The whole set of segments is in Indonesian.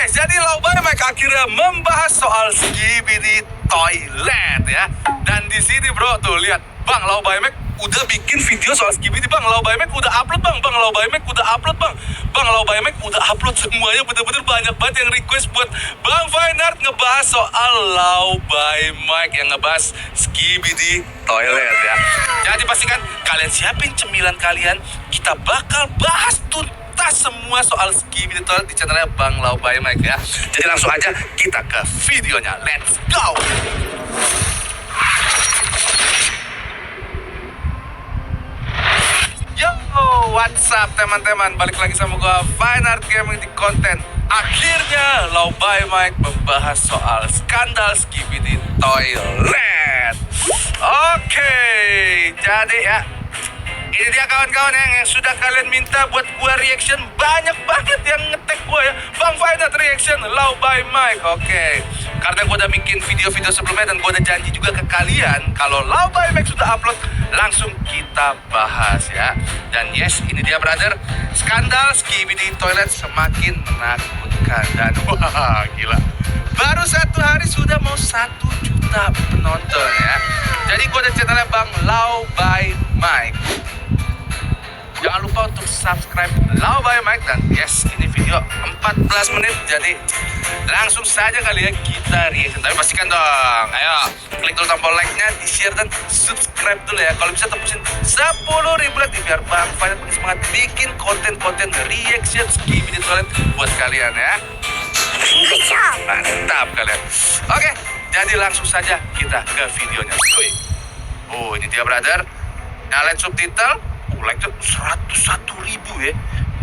guys, jadi Laubay Mike akhirnya membahas soal Skibidi Toilet ya. Dan di sini bro, tuh lihat, Bang Laubay Mike udah bikin video soal Skibidi, Bang Laubay Mike udah upload, Bang Laubay Mike udah upload, Bang Laubay Mike udah upload semuanya. Bener-bener banyak banget yang request buat Bang Fine ngebahas soal Laubay Mike, yang ngebahas Skibidi Toilet ya. Jadi pastikan kalian siapin cemilan kalian, kita bakal bahas tuntas semua soal Skibidi Toilet di channelnya Bang Laubay Mike ya. Jadi langsung aja kita ke videonya, let's go. Yo, what's up teman-teman? Balik lagi sama gua Fine Art Gaming di konten. Akhirnya Laubay Mike membahas soal skandal Skibidi Toilet. Oke, jadi ya, ini dia kawan-kawan yang sudah kalian minta buat gua reaction. Banyak banget yang nge-tag gua ya, Bang Fine Art reaction Laubay Mike. Oke, karena gua udah bikin video-video sebelumnya dan gua udah janji juga ke kalian kalau Laubay Mike sudah upload, langsung kita bahas ya. Dan yes, ini dia brother, skandal Skibidi Toilet semakin menakutkan. Dan wah gila, baru 1 hari sudah mau 1 juta penonton ya. Jadi gue ada channelnya Bang Laubay Mike. Jangan lupa untuk subscribe Laubay Mike. Dan yes, ini video 14 menit, jadi langsung saja kali ya kita reaction. Tapi pastikan dong, ayo klik dulu tombol like-nya, di-share dan subscribe dulu ya. Kalau bisa tembusin 10.000 like biar Bang Fine makin semangat bikin konten-konten reaction Skibidi Toilet buat kalian ya. Mantap kalian. Oke, jadi langsung saja kita ke videonya. Oh, ini dia brother. Nyalain subtitle. Like-nya 101.000 ya.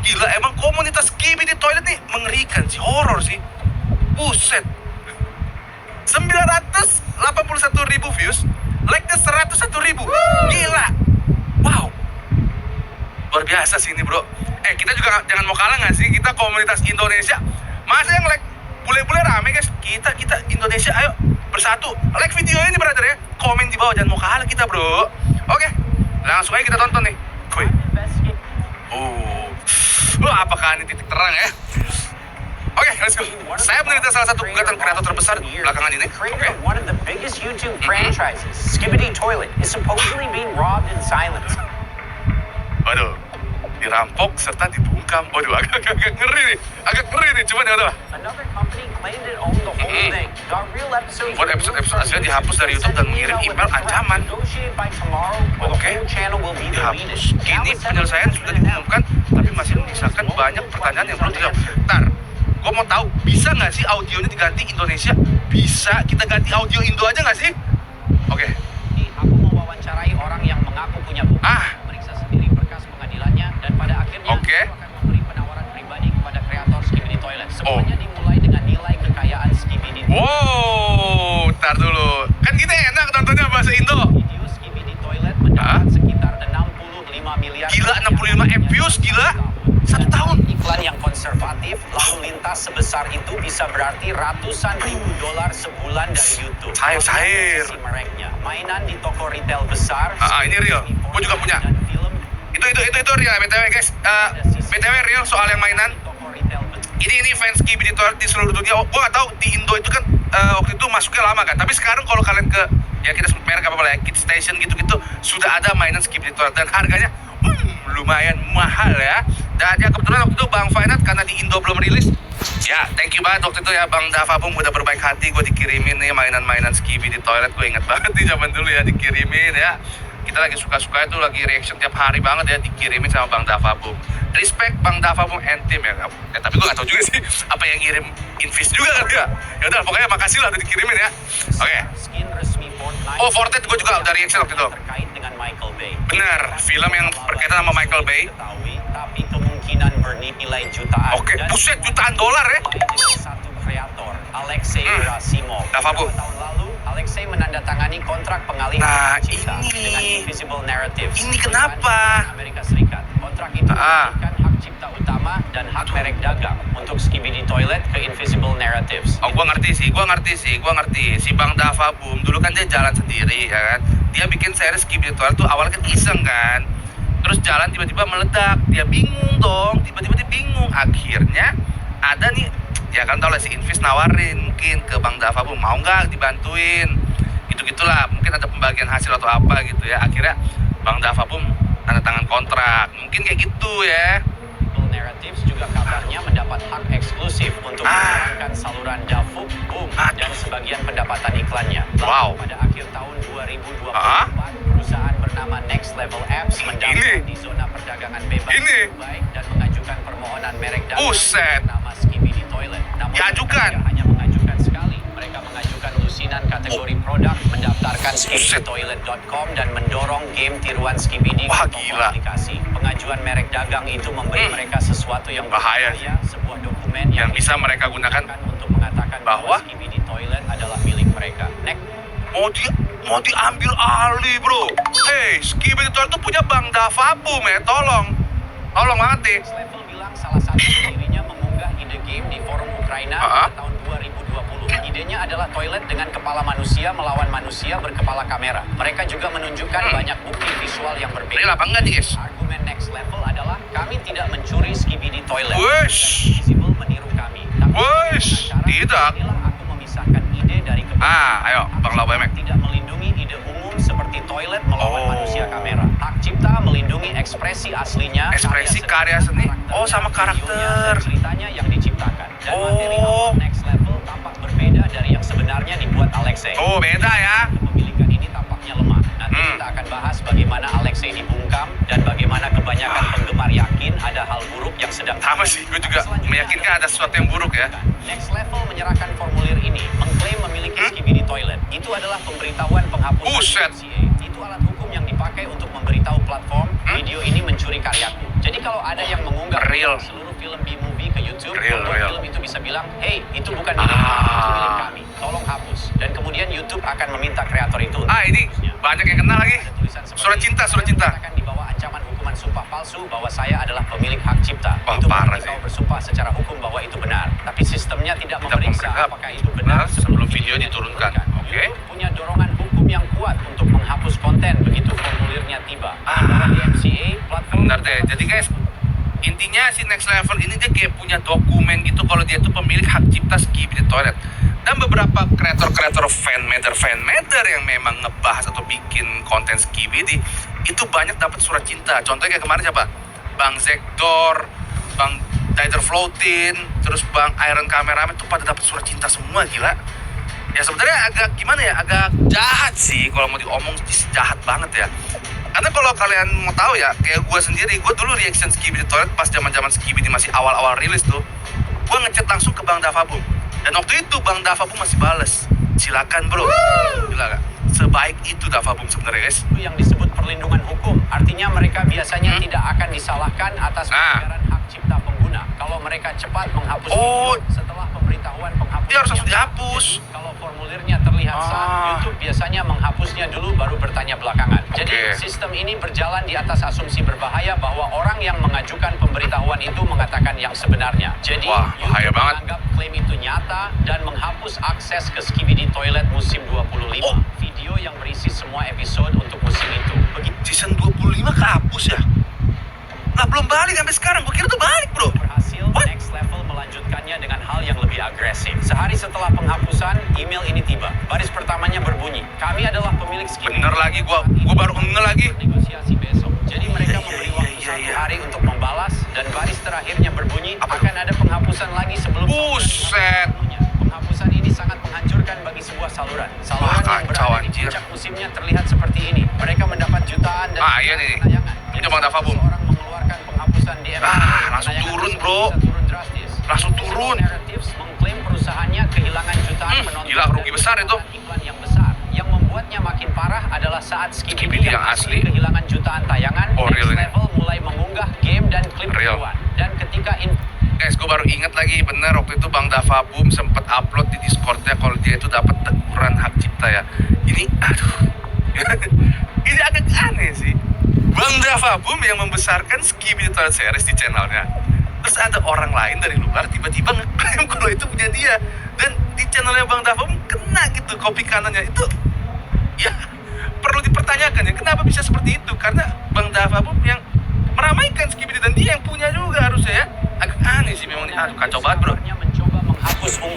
Gila, emang komunitas Skibidi Toilet nih mengerikan sih, horor sih. Buset. 981.000 views, like-nya 101.000. Gila. Wow. Luar biasa sih ini, bro. Kita juga jangan mau kalah nggak sih? Kita komunitas Indonesia. Masa yang like bule-bule rame, guys. Kita Indonesia, ayo bersatu. Like video ini, brother ya. Komen di bawah, jangan mau kalah kita, bro. Oke. Langsung aja kita tonton nih. Apakah ini titik terang ya? Oke, let's go. Saya meneliti salah satu gugatan kreator terbesar belakangan ini. Oke. One of the biggest YouTube franchises, Skibidi Toilet, is supposedly being robbed in silence. Waduh, dirampok serta dibungkam. Waduh, agak ngeri nih. Cuman ya udahlah. Another company claimed it owned the whole thing. Got real episodes. Buat episode aslinya dihapus dari YouTube dan mengirim email ancaman. Oke, dihapus. Kini penyelesaian sudah diumumkan, tapi masih menyisakan banyak pertanyaan yang belum dijawab. Ntar, gue mau tahu, bisa nggak sih audionya diganti Indonesia? Bisa, kita ganti audio Indo aja nggak sih? Oke. Aku mewawancarai orang yang mengaku punya bukti, meriksa sendiri berkas pengadilannya, dan pada akhirnya aku akan memberi penawaran pribadi kepada kreator Skibidi Toilet. Semuanya dimulai dengan nilai kekayaan Skibidi. Wow, ntar dulu. Kan kita enak nontonnya bahasa Indo. Video Skibidi Toilet mendapat sekitar 65 miliar. Gila, 65 views, gila. 1 tahun. Iklan yang konservatif, lalu lintas sebesar itu bisa berarti ratusan ribu dolar sebulan dari YouTube. Cair. Mereknya, mainan di toko retail besar. Ini real. Gue juga punya. Itu real, BTW guys. BTW real soal yang mainan. Ini fans Skibidi Toilet di seluruh dunia. Gue gak tahu di Indo itu kan waktu itu masuknya lama kan. Tapi sekarang kalau kalian ke, ya kita sebut merek apa-apa ya, Kid Station gitu-gitu, sudah ada mainan Skibidi Toilet dan harganya lumayan mahal ya. Dan ya kebetulan waktu itu Bang Fine karena di Indo belum rilis. Ya, thank you banget waktu itu ya Bang Davabum udah berbaik hati, gue dikirimin nih mainan-mainan Skibidi Toilet. Gue inget banget di zaman dulu ya dikirimin ya. Kita lagi suka-suka itu lagi reaction tiap hari banget ya, dikirimin sama Bang Davabum. Respect Bang Davabum and team ya. Tapi gue gak tahu juga sih apa yang ngirim Invis juga kan ya. Ya udah pokoknya makasih lah udah dikirimin ya. Oke. Oh, Fortnite gue juga udah reaction waktu itu. Terkait dengan Michael Bay. Bener, film yang berkaitan sama Michael Bay. Tapi kemungkinan bernilai jutaan. Oke, buset, jutaan dolar ya. Satu kreator, Alexei Rasimov. Davabum. Tahun lalu, Alexei menandatangani kontrak pengalihan hak cipta dengan Invisible Narratives. Ini kenapa? Amerika Serikat. Kontrak itu memberikan hak cipta utama dan hak merek dagang untuk Skibidi Toilet ke Invisible Narratives. Oh, gua ngerti sih. Si Bang Davabum dulu kan dia jalan sendiri ya kan. Dia bikin series Skibidi Toilet tuh awalnya kan iseng kan. Terus jalan tiba-tiba meledak. Dia bingung dong, tiba-tiba dia bingung. Akhirnya ada nih ya kan tau lah si Invis nawarin mungkin ke Bang Dava Boom, mau nggak dibantuin gitu-gitulah, mungkin ada pembagian hasil atau apa gitu ya. Akhirnya Bang Dava Boom tanda tangan kontrak, mungkin kayak gitu ya. Narratives juga kabarnya mendapat hak eksklusif untuk menjalankan saluran Davuk Boom dan sebagian pendapatan iklannya. Wow. Pada akhir tahun 2024, perusahaan bernama Next Level Apps mendaftar di zona perdagangan bebas Dubai dan mengajukan permohonan merek dagang bernama Skibidi Toilet. Namun diajukan hanya mengajukan sekali. Mereka mengajukan lusinan kategori produk, mendaftarkan skibiditoilet.com dan mendorong game tiruan Skibidi ke toko aplikasi. Pengajuan merek dagang itu memberi mereka sesuatu yang bahaya, sebuah dokumen yang bisa mereka gunakan untuk mengatakan bahwa Skibidi Toilet adalah milik mereka. Mau diambil alih, bro. Hey, Skibidi Toilet itu punya Bang Dava Boom ya, tolong banget deh. Level bilang salah satu pendirinya mengunggah ide game di forum Ukraina pada tahun 2020. Idenya adalah toilet dengan kepala manusia melawan manusia berkepala kamera. Mereka juga menunjukkan banyak bukti visual yang berbeda. Real apa enggak, guys? Argumen Next Level adalah kami tidak mencuri Skibidi Toilet. Wush. Visible meniru kami. Wush. Tidak. Inilah aku memisahkan ide dari ayo, Bang Labamek. Tidak melindungi ide umum seperti toilet melawan manusia kamera. Hak cipta melindungi ekspresi aslinya. Ekspresi karya seni. Oh, sama karakter. Ceritanya yang diciptakan. Dan materi awal Next Level tampak berbeda dari yang sebenarnya dibuat Alexei. Oh, beda ya. Kepemilikan ini tampaknya lemah. Nanti kita akan bahas bagaimana Alexei dibungkam dan bagaimana kebanyakan penggemar yakin ada hal buruk yang sedang sama sih, gue juga meyakinkan ada sesuatu yang buruk ya. Next Level menyerahkan formulir ini, mengklaim memiliki Skibidi Toilet. Itu adalah pemberitahuan penghapusan MCA. Itu alat hukum yang dipakai untuk memberitahu platform video ini mencuri karyaku. Jadi kalau ada yang mengunggah seluruh film B-movie ke YouTube, film itu bisa bilang, hey, itu bukan milik kami, itu milik kami, tolong hapus. Dan kemudian YouTube akan meminta kreator itu ini banyak yang kenal lagi. Surat cinta. Akan dibawa ancaman hukuman sumpah palsu bahwa saya adalah pemilik hak cipta. Wah, itu parah berarti kau bersumpah secara hukum bahwa itu benar. Tapi sistemnya tidak memeriksa apakah itu benar sebelum video diturunkan. Oke. Punya dorongan hukum yang kuat untuk menghapus konten begitu formulirnya tiba. Di MCA, platform. Benar deh. Jadi guys, intinya si Next Level ini dia kayak punya dokumen gitu kalau dia tuh pemilik hak cipta Skibidi Toilet. Dan beberapa kreator fanmeder yang memang ngebahas atau bikin konten Skibidi itu banyak dapat surat cinta. Contohnya kayak kemarin siapa? Bang Zekdor, Bang Dider Floatin, terus Bang Iron Cameraman itu pada dapat surat cinta semua, gila. Ya sebenarnya agak gimana ya, agak jahat sih kalau mau diomong, jahat banget ya. Karena kalau kalian mau tahu ya, kayak gue sendiri, gue dulu reaction Skibidi Toilet pas zaman Skibidi masih awal-awal rilis tuh, gue ngechat langsung ke Bang Dava Boom. Dan waktu itu Bang Dava Boom masih bales, silakan bro. Gila gak? Sebaik itu Dava Boom sebenarnya guys. Yang disebut perlindungan hukum, artinya mereka biasanya tidak akan disalahkan atas pelanggaran hak cipta pengguna. Kalau mereka cepat menghapus video setelah pemberitahuan penghapusan, dia harus langsung dihapus. Kalau formulirnya terlihat sah, YouTube biasanya menghapusnya dulu baru bertanya belakangan. Jadi sistem ini berjalan di atas asumsi berbahaya bahwa orang yang mengajukan pemberitahuan itu mengatakan yang sebenarnya. Jadi bahaya YouTube banget. menganggap klaim itu nyata dan menghapus akses ke Skibidi Toilet musim 25. Video yang berisi semua episode untuk musim itu. Season 25 kehapus ya? Nah, belum balik sampai sekarang. Gue kira tuh balik, bro. Berhasil, Next Level melanjutkannya dengan hal yang lebih agresif. Sehari setelah penghapusan, email ini tiba. Baris pertamanya berbunyi, kami adalah pemilik Skibidi. Bener lagi, gua baru ngeh lagi. Negosiasi besok. Jadi mereka memberi waktu 1 hari untuk membalas, dan baris terakhirnya berbunyi, akan ada penghapusan lagi sebelum... Buset. Penghapusan ini sangat menghancurkan bagi sebuah saluran. Saluran yang berada di puncak musimnya terlihat seperti ini. Mereka mendapat jutaan dan iya nih. penayangan. Ini Bang Dava Boom. Seorang mengeluarkan penghapusan di langsung turun, bro. Langsung turun. Narratives mengklaim perusahaannya kehilangan jutaan penonton. Gila, rugi besar itu. Iklan yang besar. Yang membuatnya makin parah adalah saat Skibidi yang asli kehilangan jutaan tayangan. real Next Level mulai mengunggah game dan klip real. Dan ketika Guys, gue baru ingat lagi, bener waktu itu Bang Dava Boom sempat upload di Discordnya kalau dia itu dapat teguran hak cipta ya. Ini, aduh, ini agak aneh sih. Bang Dava Boom yang membesarkan Skibidi Toilet Series di channelnya. Terus ada orang lain dari luar tiba-tiba ngeklaim kalau itu punya dia. Dan di channelnya Bang Dava Boom kena gitu copy kanannya. Itu, ya perlu dipertanyakan ya, kenapa bisa seperti itu? Karena Bang Dava Boom yang meramaikan Skibidi dan dia yang punya juga harusnya ya. Agak aneh sih memang nih, aduh kacau banget bro. mencoba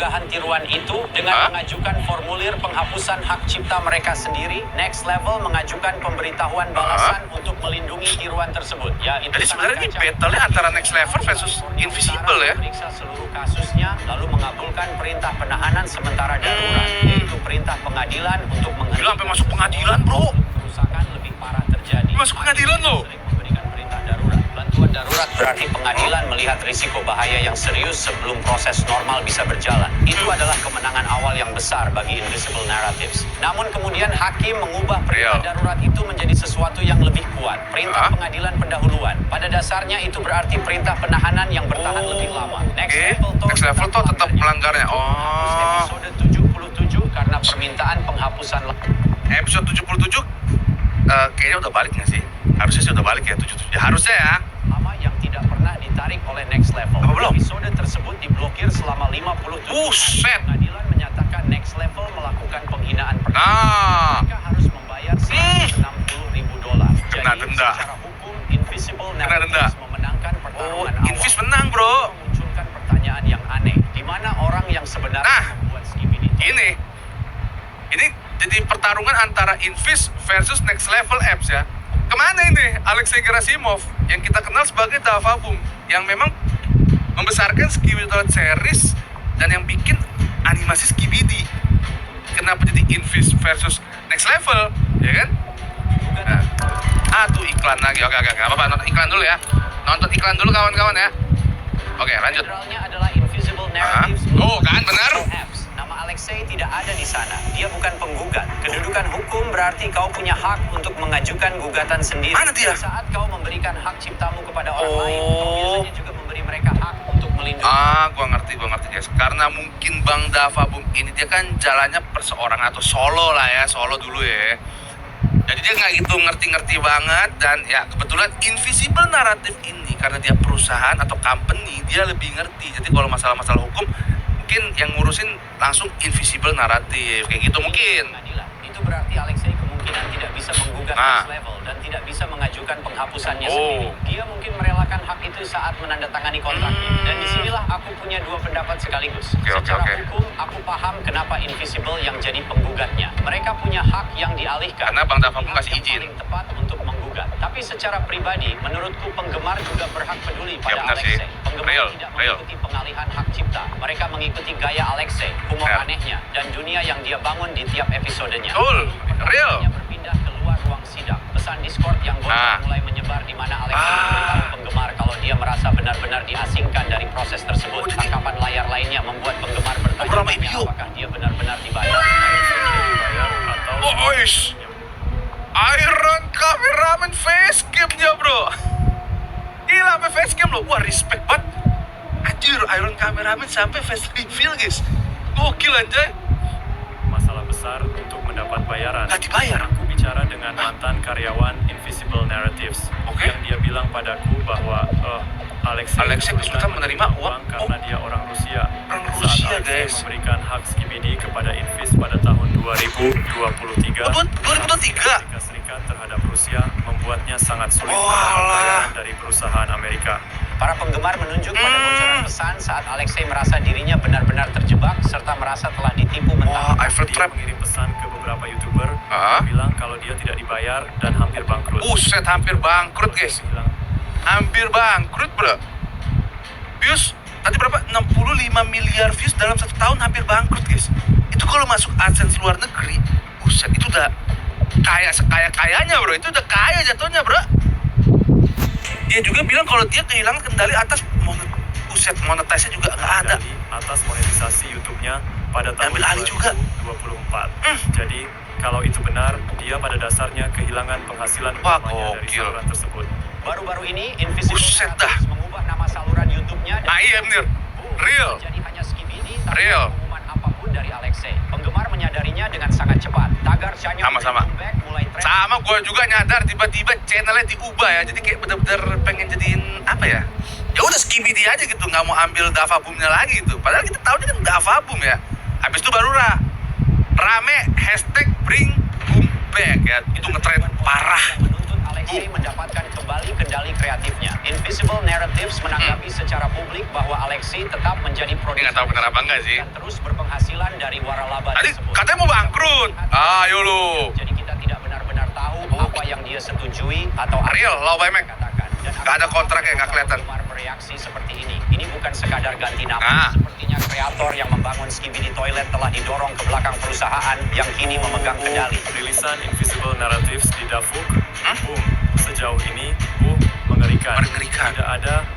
unggahan tiruan itu dengan mengajukan formulir penghapusan hak cipta mereka sendiri. Next Level mengajukan pemberitahuan balasan untuk melindungi tiruan tersebut. Ya, itu Jadi sebenarnya ini battle-nya antara Next Level versus Invisible ya. Memeriksa seluruh kasusnya, lalu mengabulkan perintah penahanan sementara darurat, yaitu perintah pengadilan untuk Gila, sampai masuk pengadilan, bro. Kerusakan lebih parah terjadi. Masuk pengadilan loh. Sering memberikan perintah darurat. Bantuan darurat berarti pengadilan melihat risiko bahaya yang serius sebelum proses normal bisa berjalan. Itu adalah kemenangan awal yang besar bagi Invisible Narratives. Namun kemudian hakim mengubah perintah darurat itu menjadi sesuatu yang lebih kuat. Perintah pengadilan pendahuluan. Pada dasarnya itu berarti perintah penahanan yang bertahan lebih lama. Next Level tuh tetap melanggarnya. Episode 77 karena permintaan penghapusan. Episode 77 kayaknya udah balik nggak sih? Harusnya sih udah balik ya 77. Ya, harusnya ya. Lama yang tidak pernah ditarik oleh Next Level. Apa belum? Episode tersebut diblokir selama 57 hari. Buset. Pengadilan menyatakan Next Level melakukan penghinaan perkataan. Nah, Mereka harus membayar $160.000. Kena Jadi, denda. secara hukum, Invisible Kena denda. Narratives memenangkan pertarungan awal. Invis menang, bro. Memunculkan pertanyaan yang aneh, di mana orang yang sebenarnya Nah, membuat Skibidi Ini jadi pertarungan antara Invis versus Next Level Apps ya. Kemana ini Alexei Gerasimov yang kita kenal sebagai Davaboom, yang memang membesarkan Skibidi Toilet series dan yang bikin animasi Skibidi. Kenapa jadi Invis versus Next Level, ya kan? Nah, tuh iklan lagi. Oke, apa-apa, nonton iklan dulu ya. Nonton iklan dulu kawan-kawan ya. Oke, lanjut. Generalnya adalah Invisible Narratives. Oh, kan benar. Apps. Nama Alexei tidak ada di sana. Dia bukan penggugat. Kedudukan hukum berarti kau punya hak untuk mengajukan gugatan sendiri. Mana dia? Saat kau memberikan hak ciptamu kepada orang lain, kau biasanya juga memberi mereka hak untuk melindungi. Gua ngerti guys. Karena mungkin Bang Davaboom ini dia kan jalannya perseorangan atau solo lah ya, solo dulu ya. Jadi dia nggak gitu ngerti-ngerti banget, dan ya kebetulan Invisible Narrative ini karena dia perusahaan atau company, dia lebih ngerti. Jadi kalau masalah-masalah hukum mungkin yang ngurusin langsung Invisible Narrative kayak gitu mungkin. Pengadilan. Itu berarti Alexei kemungkinan tidak bisa menggugat Next Level dan tidak bisa mengajukan penghapusannya sendiri. Dia mungkin merelakan hak itu saat menandatangani kontraknya. Dan disinilah aku punya dua pendapat sekaligus. Secara hukum, aku paham kenapa Invisible yang jadi penggugatnya. Mereka punya hak yang dialihkan. Karena Bang Davaboom kasih Yang izin. paling tepat untuk menggugat. Tapi secara pribadi, menurutku penggemar juga berhak peduli pada benar sih. Alexei. Penggemar tidak mengikuti pengalihan hak cipta. Mereka mengikuti gaya Alexei, humor anehnya, dan dunia yang dia bangun di tiap episodenya. Betul, real. Hanya berpindah keluar ruang sidang. Pesan Discord yang bocor mulai menyebar di mana Alexei memberitahu penggemar kalau dia merasa benar-benar diasingkan dari proses tersebut. Tangkapan layar lainnya membuat penggemar bertanya-tanya apakah dia benar-benar dibayar. Iron Cameraman facecam-nya bro. Gila, sampai facecam loh. Wah, respect banget. Anjir, Iron Cameraman sampai face reveal guys. Gokil anjay. Masalah besar untuk mendapat bayaran. Gak dibayar. Aku bicara dengan mantan karyawan Invisible Narratives. Yang dia bilang padaku bahwa Alexei kesulitan menerima uang karena dia orang Rusia. Orang Rusia, Saat Alexei guys. memberikan hak Skibidi kepada Invis pada tahun 2023. 2023. Amerika Serikat terhadap Rusia membuatnya sangat sulit Oh, mendapat alah. bayaran dari perusahaan Amerika. Para penggemar menunjuk pada bocoran pesan saat Alexei merasa dirinya benar-benar terjebak serta merasa telah ditipu mentah. Wah, Eiffel Dia Trap. mengirim pesan ke beberapa YouTuber Ah. bilang kalau dia tidak dibayar dan hampir bangkrut. Buset, hampir bangkrut guys. Dia bilang, Hampir bangkrut bro. Views tadi berapa? 65 miliar views dalam 1 tahun, hampir bangkrut guys. Itu kalau masuk AdSense luar negeri, buset, itu udah kaya sekaya-kayanya bro. Itu udah kaya jatuhnya bro. Dia juga bilang kalau dia kehilangan kendali atas monetize-nya juga nggak ada. kendali atas monetisasi YouTube-nya pada tahun Ambil alih juga. 2024. Jadi kalau itu benar, dia pada dasarnya kehilangan penghasilan Wah, utamanya dari gokil. saluran tersebut. Baru-baru ini Invisible Buset Narratives mengubah nama saluran YouTube-nya dan Iya bener, real. jadi hanya Skibidi tanpa Real. pengumuman apapun dari Alexei. Penggemar menyadarinya dengan sangat cepat. Tagar Chanyeol Sama-sama. Back mulai tren. Sama gue juga nyadar tiba-tiba channelnya diubah ya. Jadi kayak bener-bener pengen jadiin apa ya? Ya udah Skibidi aja gitu, nggak mau ambil Davaboom-nya lagi gitu. Padahal kita tahu kan Davaboom ya. Habis itu baru rame hashtag bring boom back ya. Itu ngetrend parah. Menuntut Alexei mendapatkan kembali kendali kreatifnya. Invisible Narratives menanggapi secara publik bahwa Alexei tetap menjadi Ini produser nggak tahu benar apa enggak sih. dan terus berpenghasilan dari waralaba Tadi tersebut. katanya mau bangkrut. Ayo lu. Jadi kita tidak benar-benar tahu apa yang dia setujui atau apa Real, Lau Bai Mike. katakan. Dan Nggak ada kontraknya, nggak kelihatan. Penggemar bereaksi seperti ini. Ini bukan sekadar ganti nama. Nah. Sepertinya kreator yang membangun Skibidi Toilet telah didorong ke belakang perusahaan yang kini memegang kendali. Rilisan Invisible Narratives di Dafuk, boom, sejauh ini, mengerikan. Mengerikan.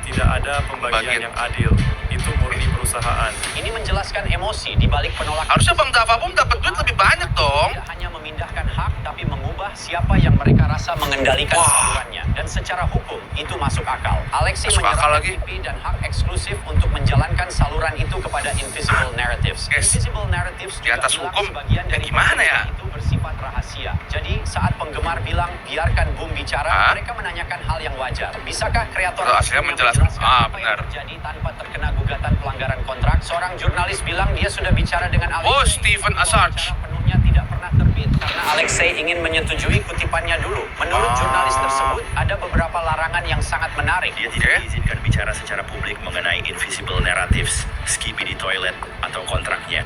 Tidak ada pembagian yang adil. Itu murni perusahaan. Ini menjelaskan emosi di balik penolakan. Harusnya Bang Davapum dapat duit lebih banyak dong. Tidak hanya memindahkan hak, tapi mengubah siapa yang mereka rasa mengendalikan salurannya. Dan secara hukum, itu masuk akal. Alexei Masuk akal menyerahkan lagi. IP dan hak eksklusif untuk menjalankan saluran itu kepada Invisible Narratives. Yes. Invisible Narratives Di atas juga bilang hukum, sebagian ya dari gimana ya? itu bersifat rahasia. Jadi saat penggemar bilang biarkan Boom bicara, mereka menanyakan hal yang wajar. Bisakah kreator Rahasia menjelaskan, apa benar. yang terjadi tanpa terkena gugatan pelanggaran kontrak? Seorang jurnalis bilang dia sudah bicara dengan Alexei. Oh, Stephen Assange. Bicara penuhnya tidak pernah terbit karena Alexei ingin menyetujui kutipannya dulu. Menurut jurnalis tersebut, ada beberapa larangan yang sangat menarik. Dia tidak diizinkan bicara secara publik mengenai Invisible Narratives, Skibidi Toilet, atau kontraknya.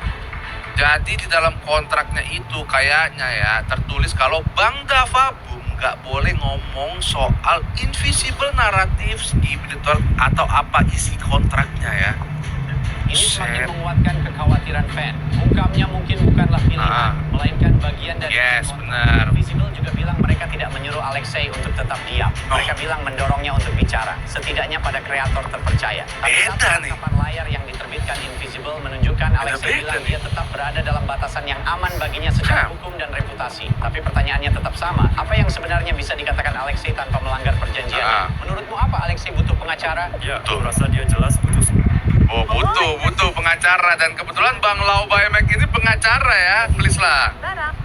Jadi di dalam kontraknya itu kayaknya ya tertulis kalau Bang Davapum nggak boleh ngomong soal Invisible Narratives atau apa isi kontraknya ya. Ini Set. semakin menguatkan kekhawatiran fan. Bungkamnya mungkin bukanlah pilihan, melainkan bagian dari Yes, kontrak. benar. Invisible juga bilang mereka tidak menyuruh Alexei untuk tetap diam. Mereka bilang mendorongnya untuk bicara, setidaknya pada kreator terpercaya. Tapi Beda nih. tatapan layar yang diterbitkan Invisible menunjukkan Alexei Beda bilang nih. dia tetap berada dalam batasan yang aman baginya secara hukum dan reputasi. Tapi pertanyaannya tetap sama. Apa yang sebenarnya bisa dikatakan Alexei tanpa melanggar perjanjian? Menurutmu apa Alexei butuh pengacara? Ya, aku rasa dia jelas putus. Oh butuh pengacara dan kebetulan Bang Lau Bai Mike ini pengacara ya, please lah.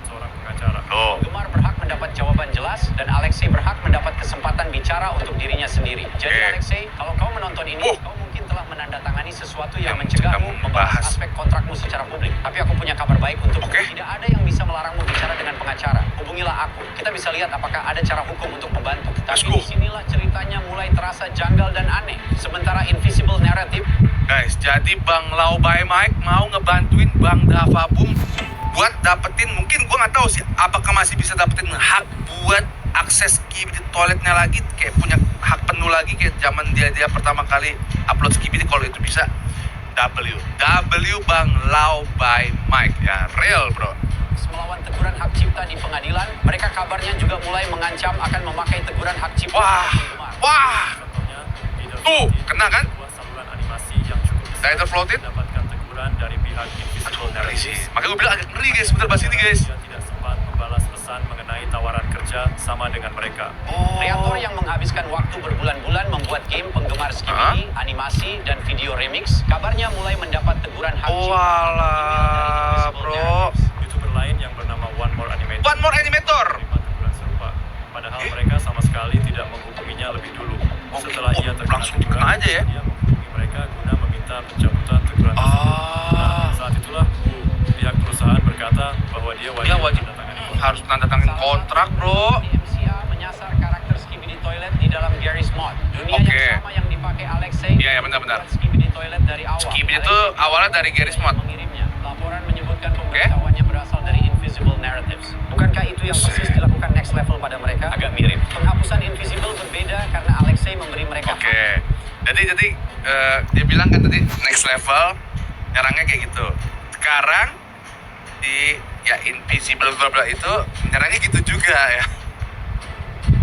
Seorang pengacara. Oh, Penggemar berhak mendapat jawaban jelas dan Alexei berhak mendapat kesempatan bicara untuk dirinya sendiri. Jadi Oke. Alexei, kalau kau menonton ini, kau mungkin telah menandatangani sesuatu yang mencegahmu mencegahmu membahas membahas aspek kontrakmu secara publik. Tapi aku punya kabar baik untukmu. Oke. Tidak ada yang bisa melarangmu bicara dengan pengacara. Hubungilah aku. Kita bisa lihat apakah ada cara hukum untuk membantu. Let's Tapi go. disinilah ceritanya mulai terasa janggal dan aneh. Sementara Invisible Narrative guys, jadi Bang Lau Bai Mike mau ngebantuin Bang Davapum buat dapetin, mungkin gua nggak tahu sih apakah masih bisa dapetin hak buat akses Skibidi Toiletnya lagi, kayak punya hak penuh lagi kayak zaman dia pertama kali upload Skibidi. Kalau itu bisa W Bang Lau Bai Mike ya, real bro. melawan teguran hak cipta di pengadilan, mereka kabarnya juga mulai mengancam akan memakai teguran hak cipta. Wah, wah, Contohnya, di Dafuk tuh kena kan? sebuah saluran animasi yang cukup besar Director Floated? mendapatkan teguran dari pihak Invisible Ngeri sih. Narratives. Makanya gue bilang agak ngeri guys, bentar bahas ini guys. Dia tidak sempat membalas pesan mengenai tawaran kerja sama dengan mereka. Kreator yang menghabiskan waktu berbulan-bulan membuat game penggemar Skibidi, animasi, dan video remix, kabarnya mulai mendapat teguran hak cipta. Walah, bro. YouTuber lain yang bernama One More Animator One More Animator. menerima teguran serupa. Padahal mereka sama sekali tidak menghubunginya lebih dulu. Setelah ia terkena langsung teguran, kena aja ya. dia menghubungi mereka guna meminta pencabutan teguran tersebut. Nah, saat itulah pihak perusahaan berkata bahwa dia Dia wajib menandatangani harus tanda tangan kontrak, bro. DMCA menyasar karakter Skibidi Toilet di dalam Garry's Mod. Dunia Oke. yang sama yang dipakai Alexei. Iya, iya, benar-benar. membuat Skibidi Toilet dari awal. Skibidi itu Alexei awalnya dari Garry's Mod. mengirimnya. Laporan menyebutkan pemberitahuannya berasal dari Invisible Narratives. Bukankah itu yang persis dilakukan Next Level pada mereka? Agak mirip. Penghapusan Invisible berbeda karena Alexei memberi mereka hak. Oke. Jadi dia bilang kan tadi next level nyerangnya kayak gitu. Sekarang di ya Invisible bla bla itu nyerangnya gitu juga ya.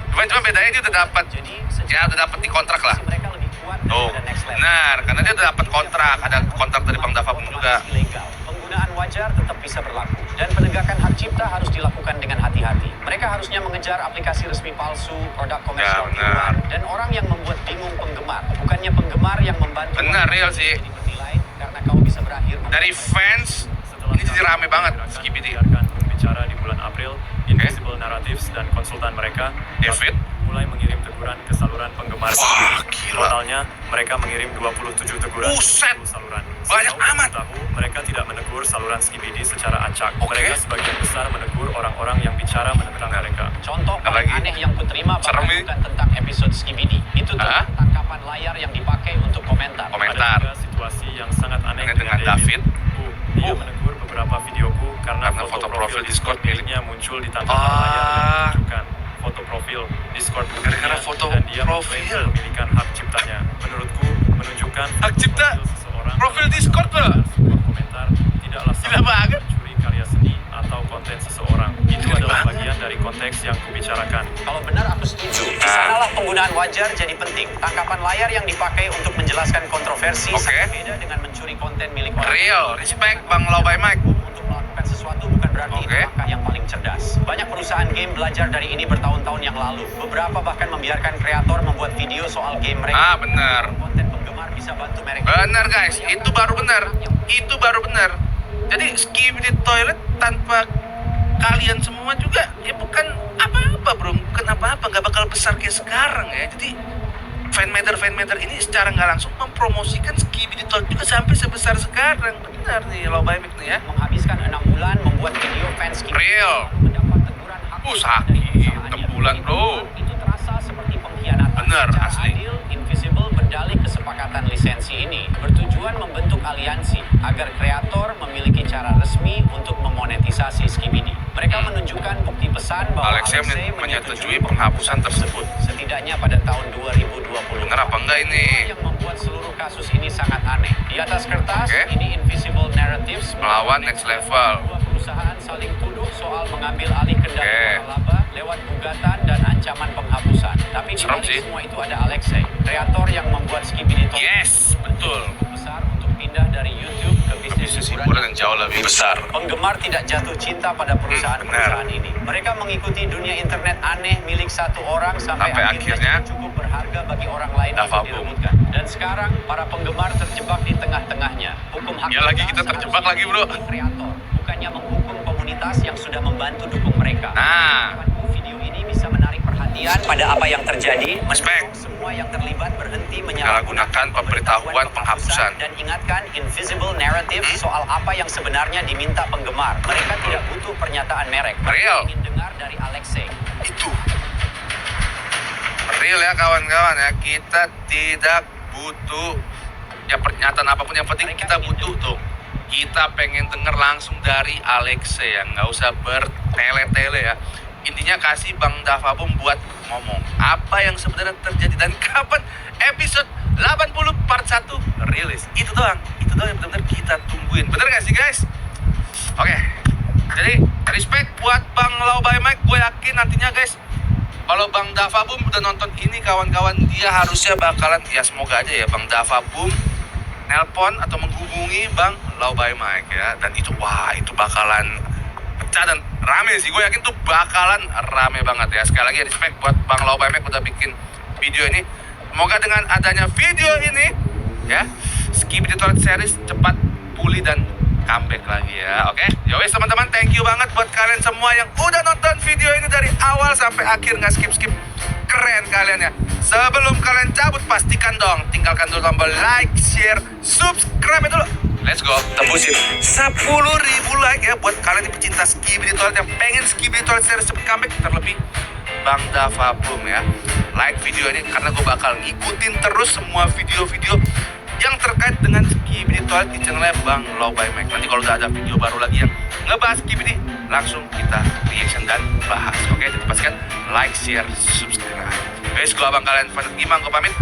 Cuma bedanya dia udah dapat, Jadi ya udah dapat di kontrak lah. mereka lebih kuat Oh, daripada Next Level. benar, karena dia udah dapat kontrak, ada kontrak dari Bang Davapum juga. Ilegal. Penggunaan wajar tetap bisa berlaku dan penegakan hak cipta harus dilakukan dengan hati-hati. Mereka harusnya mengejar aplikasi resmi palsu, produk komersial Ya, benar. tiruan, dan orang yang membuat bingung penggemar, bukannya penggemar yang membantu. Benar, orang real sih. jadi bernilai karena kau bisa berakhir Dari fans ini jadi rame banget Skibidi. Biarkan bicara di bulan April, Invisible Narratives dan konsultan mereka David mulai mengirim teguran ke saluran penggemar Wah, Skibidi. gila. Totalnya mereka mengirim 27 teguran Buset. ke 10 saluran. Banyak Sejauh amat. tahu, mereka tidak menegur saluran Skibidi secara acak. Oke. Mereka sebagian besar menegur orang-orang yang bicara menentang mereka. Contoh Apa paling lagi? aneh yang kuterima Serem aneh dengan David. Dia menegur beberapa videoku karena foto profil Discord miliknya muncul di tanda layar yang menunjukkan foto profil Discord Gara-gara foto dan dia profil. mengklaim memiliki hak ciptanya. Menurutku, menunjukkan Hak cipta seseorang profil dalam Discord, Bro. sebuah komentar tidaklah Gila sama banget. mencuri karya seni atau konten seseorang. Itu Gila adalah banget. bagian dari konteks yang kubicarakan. Kalau benar aku setuju. Di sanalah penggunaan wajar jadi penting. Tangkapan layar yang dipakai untuk menjelaskan kontroversi Oke. sangat beda dengan mencuri konten milik orang. Real, respect Bang Lau by Mike. Untuk melakukan sesuatu bukan berarti itu Oke. langkah yang paling cerdas. Banyak perusahaan game belajar dari ini bertahun-tahun yang lalu. Beberapa bahkan membiarkan kreator membuat video soal game mereka. Bener. Konten penggemar bisa bantu mereka. Bener guys, itu baru bener. Itu baru bener. Jadi Skibidi Toilet tanpa kalian semua juga ya bukan apa-apa bro, bukan apa-apa, nggak bakal besar kayak sekarang ya. Jadi fanmeder ini secara nggak langsung mempromosikan Skibidi Toilet juga sampai sebesar sekarang. Benar nih Lau by Mike nih ya. Menghabiskan 6 bulan membuat video fans game. Real. Mendapat teguran hakiki Sakit, dari perusahaannya. 6 bulan, bro. Itu terasa seperti pengkhianatan. Bener, Secara asli. adil, Invisible berdalih kesepakatan lisensi ini bertujuan membentuk aliansi agar kreator memiliki cara resmi untuk memonetisasi Skibidi. Mereka menunjukkan bukti pesan bahwa Alexei menyetujui penghapusan tersebut. setidaknya pada tahun 2020. Bener apa enggak ini? Yang membuat seluruh kasus ini sangat aneh. Di atas kertas, Oke. ini Invisible Narratives Melawan Next Level. Dua perusahaan saling tuduh soal mengambil alih kendali Oke. laba lewat gugatan dan ancaman penghapusan. Tapi di Serem balik sih. semua itu ada Alexei, kreator yang membuat Skibidi Toilet Yes, betul. besar untuk pindah dari YouTube ke bisnis Bisnis hiburan yang jauh lebih besar. Penggemar tidak jatuh cinta pada perusahaan-perusahaan ini. Mereka mengikuti dunia internet aneh milik satu orang sampai akhirnya cukup berharga bagi orang lain untuk Dava Boom. direbutkan. Dan sekarang para penggemar terjebak di tengah-tengahnya. Hukum hak Ya lagi cipta kita terjebak seharusnya lagi, bro. melindungi kreator, bukannya menghukum komunitas yang sudah membantu dukung mereka. Nah. Video ini bisa menarik perhatian pada apa yang terjadi. Respect. Mendorong semua yang terlibat berhenti Menyalahgunakan pemberitahuan penghapusan. dan ingatkan Invisible Narrative soal apa yang sebenarnya diminta penggemar. Mereka tidak butuh pernyataan merek. Mereka Real. ingin dengar dari Alexei. Itu real ya kawan-kawan ya, kita tidak butuh ya pernyataan apapun, yang penting kita butuh tuh, kita pengen denger langsung dari Alexei ya, nggak usah bertele-tele ya. Intinya kasih Bang Dava Boom buat ngomong apa yang sebenarnya terjadi dan kapan episode 80 part 1 rilis. Itu doang yang benar-benar kita tungguin, bener gak sih guys? Oke, jadi respect buat Bang Lau by Mike. Gue yakin nantinya guys, kalau Bang Dava Boom udah nonton ini kawan-kawan, dia harusnya bakalan, ya semoga aja ya Bang Dava Boom nelpon atau menghubungi Bang Lau by Mike ya. Dan itu wah, itu bakalan pecah dan rame sih. Gue yakin tuh bakalan rame banget ya. Sekali lagi respect buat Bang Lau by Mike udah bikin video ini. Semoga dengan adanya video ini ya, Skibidi Toilet series cepat pulih dan comeback lagi ya. Oke, yowes teman-teman, thank you banget buat kalian semua yang udah nonton video ini dari awal sampai akhir, nggak skip-skip. Keren kalian ya. Sebelum kalian cabut, pastikan dong tinggalkan dulu tombol like, share, subscribe dulu. Let's go, tembusin 10.000 like ya buat kalian yang pecinta Skibidi Toilet yang pengen Skibidi Toilet series cepet comeback, terlebih Bang Dava Boom ya. Like video ini karena gue bakal ngikutin terus semua video-video yang terkait dengan Skibidi Toilet di channelnya Bang Lau by Mike. Nanti kalau udah ada video baru lagi yang ngebahas Skibidi, langsung kita reaction dan bahas. Oke, jadi pastikan like, share, subscribe. Guys, gue abang kalian Fanat Gimang, gue pamit.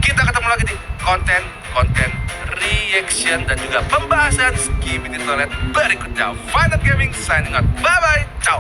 Kita ketemu lagi di konten reaction dan juga pembahasan Skibidi Toilet berikutnya. Fanat Gaming signing out. Bye-bye. Ciao.